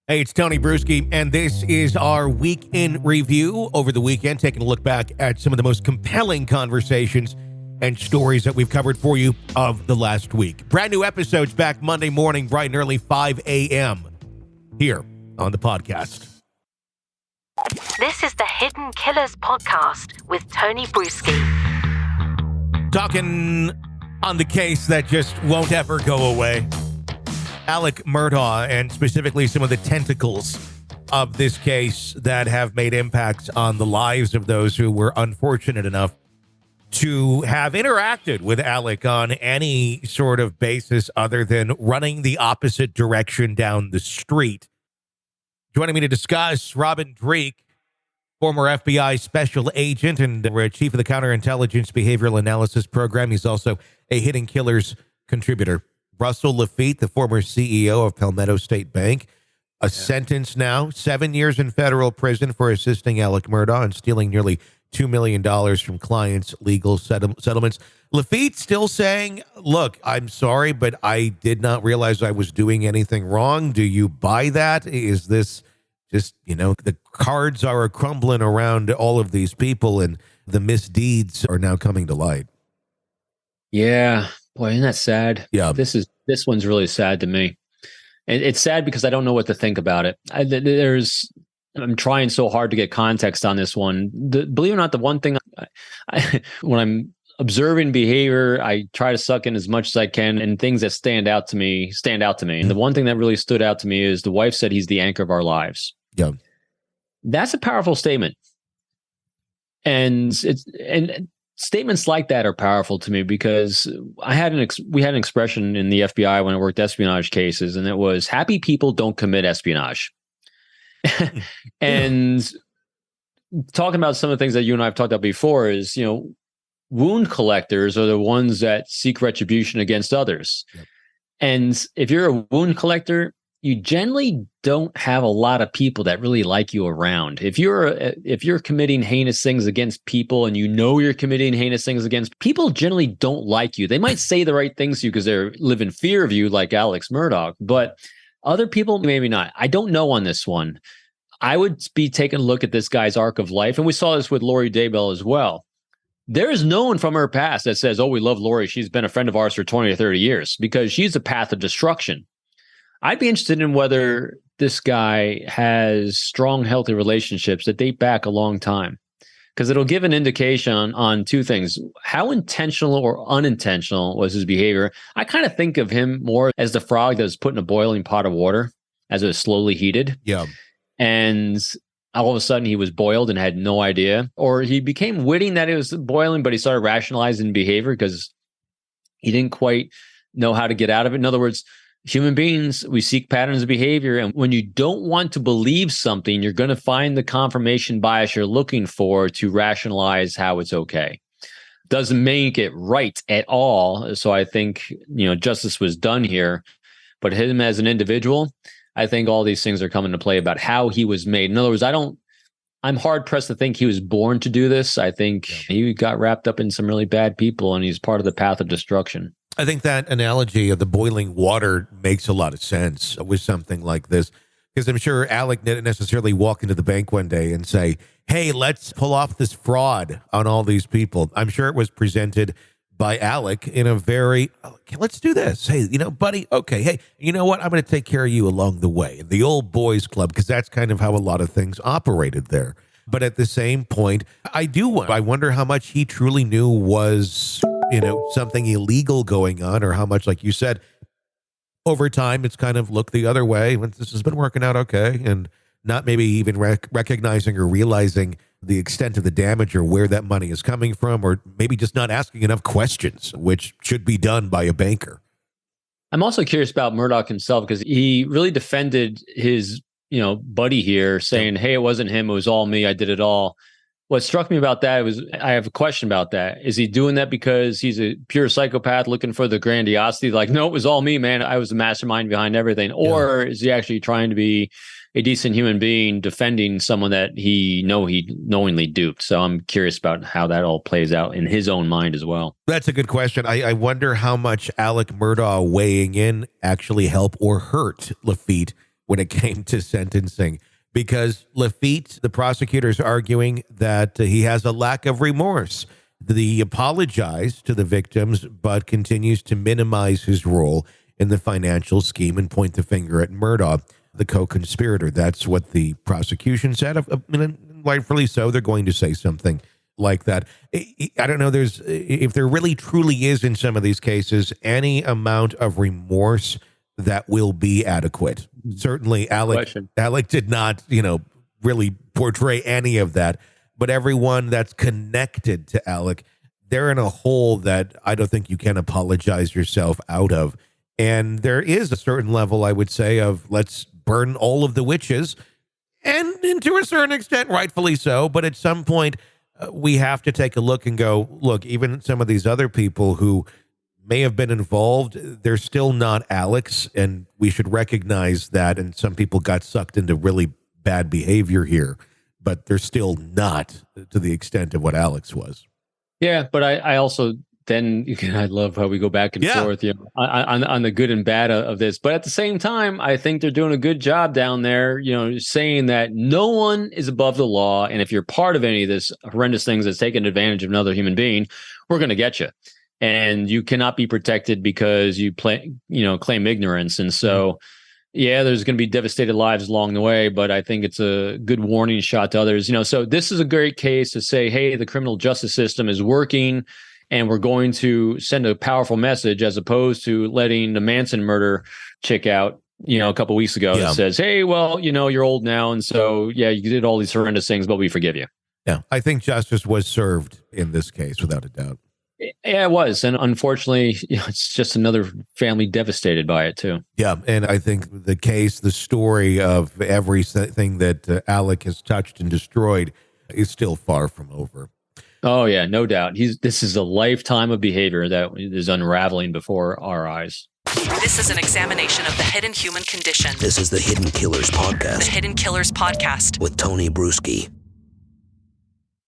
Hey, it's Tony Brueski, and this is our week in review over the weekend, taking a look back at some of the most compelling conversations and stories that we've covered for you of the last week. Brand new episodes back Monday morning, bright and early, 5 a.m. here on the podcast. This is the Hidden Killers podcast with Tony Brueski. Talking on the case that just won't ever go away. Alec Murdaugh, and specifically some of the tentacles of this case that have made impacts on the lives of those who were unfortunate enough to have interacted with Alec on any sort of basis other than running the opposite direction down the street. Joining me to discuss, Robin Drake, former FBI special agent and chief of the Counterintelligence Behavioral Analysis Program. He's also a Hidden Killers contributor. Russell Laffitte, the former CEO of Palmetto State Bank, sentenced now, 7 years in federal prison for assisting Alec Murdaugh and stealing nearly $2 million from clients' legal settlements. Laffitte still saying, look, I'm sorry, but I did not realize I was doing anything wrong. Do you buy that? Is this just, the cards are crumbling around all of these people and the misdeeds are now coming to light? Yeah. Boy, isn't that sad? Yeah. This one's really sad to me. And it's sad because I don't know what to think about it. I'm trying so hard to get context on this one. Believe it or not, the one thing when I'm observing behavior, I try to suck in as much as I can, and things that stand out to me. And the one thing that really stood out to me is the wife said he's the anchor of our lives. Yeah. That's a powerful statement. And statements like that are powerful to me because we had an expression in the FBI when I worked espionage cases, and it was happy people don't commit espionage. And talking about some of the things that you and I have talked about before is, wound collectors are the ones that seek retribution against others. Yep. And if you're a wound collector, you generally don't have a lot of people that really like you around. If you're committing heinous things against people and you're committing heinous things against people, generally don't like you. They might say the right things to you because they live in fear of you, like Alex Murdaugh, but other people, maybe not. I don't know on this one. I would be taking a look at this guy's arc of life, and we saw this with Lori Daybell as well. There is no one from her past that says, oh, we love Lori. She's been a friend of ours for 20 or 30 years, because she's a path of destruction. I'd be interested in whether this guy has strong, healthy relationships that date back a long time, because it'll give an indication on two things. How intentional or unintentional was his behavior? I kind of think of him more as the frog that was put in a boiling pot of water as it was slowly heated. Yeah. And all of a sudden he was boiled and had no idea, or he became witting that it was boiling, but he started rationalizing behavior because he didn't quite know how to get out of it. In other words, human beings, we seek patterns of behavior. And when you don't want to believe something, you're going to find the confirmation bias you're looking for to rationalize how it's okay. Doesn't make it right at all. So I think, justice was done here. But him as an individual, I think all these things are coming to play about how he was made. In other words, I'm hard pressed to think he was born to do this. I think he got wrapped up in some really bad people, and he's part of the path of destruction. I think that analogy of the boiling water makes a lot of sense with something like this, because I'm sure Alec didn't necessarily walk into the bank one day and say, hey, let's pull off this fraud on all these people. I'm sure it was presented by Alec in a very, okay, let's do this. Hey, buddy, okay, hey, you know what? I'm going to take care of you along the way. The old boys club, because that's kind of how a lot of things operated there. But at the same point, I wonder how much he truly knew was something illegal going on, or how much, like you said, over time, it's kind of looked the other way. This has been working out okay, and not maybe even recognizing or realizing the extent of the damage or where that money is coming from, or maybe just not asking enough questions, which should be done by a banker. I'm also curious about Murdaugh himself, because he really defended his, buddy here, saying, hey, it wasn't him. It was all me. I did it all. What struck me about that was, I have a question about that. Is he doing that because he's a pure psychopath looking for the grandiosity? Like, no, it was all me, man. I was the mastermind behind everything. Or is he actually trying to be a decent human being defending someone that he knowingly duped? So I'm curious about how that all plays out in his own mind as well. That's a good question. I wonder how much Alec Murdaugh weighing in actually helped or hurt Laffitte when it came to sentencing, because Laffitte, the prosecutor's arguing that he has a lack of remorse. He apologized to the victims, but continues to minimize his role in the financial scheme and point the finger at Murdaugh, the co-conspirator. That's what the prosecution said. Rightfully so, they're going to say something like that. I don't know. If there really truly is in some of these cases any amount of remorse that will be adequate. Certainly, Alec did not, really portray any of that. But everyone that's connected to Alec, they're in a hole that I don't think you can apologize yourself out of. And there is a certain level, I would say, of let's burn all of the witches, and to a certain extent, rightfully so. But at some point, we have to take a look and go, look, even some of these other people who may have been involved, they're still not Alex, and we should recognize that. And some people got sucked into really bad behavior here, but they're still not to the extent of what Alex was. Yeah, but I also then I love how we go back and forth on the good and bad of this. But at the same time, I think they're doing a good job down there, saying that no one is above the law. And if you're part of any of this horrendous things that's taking advantage of another human being, we're going to get you. And you cannot be protected because you claim ignorance. And so, there's going to be devastated lives along the way, but I think it's a good warning shot to others. So this is a great case to say, hey, the criminal justice system is working, and we're going to send a powerful message, as opposed to letting the Manson murder chick out, a couple of weeks ago that says, hey, well, you're old now. And so, you did all these horrendous things, but we forgive you. Yeah, I think justice was served in this case, without a doubt. Yeah, it was. And unfortunately, it's just another family devastated by it, too. Yeah. And I think the story of everything that Alec has touched and destroyed is still far from over. Oh, yeah, no doubt. This is a lifetime of behavior that is unraveling before our eyes. This is an examination of the hidden human condition. This is the Hidden Killers Podcast. The Hidden Killers Podcast. With Tony Brueski.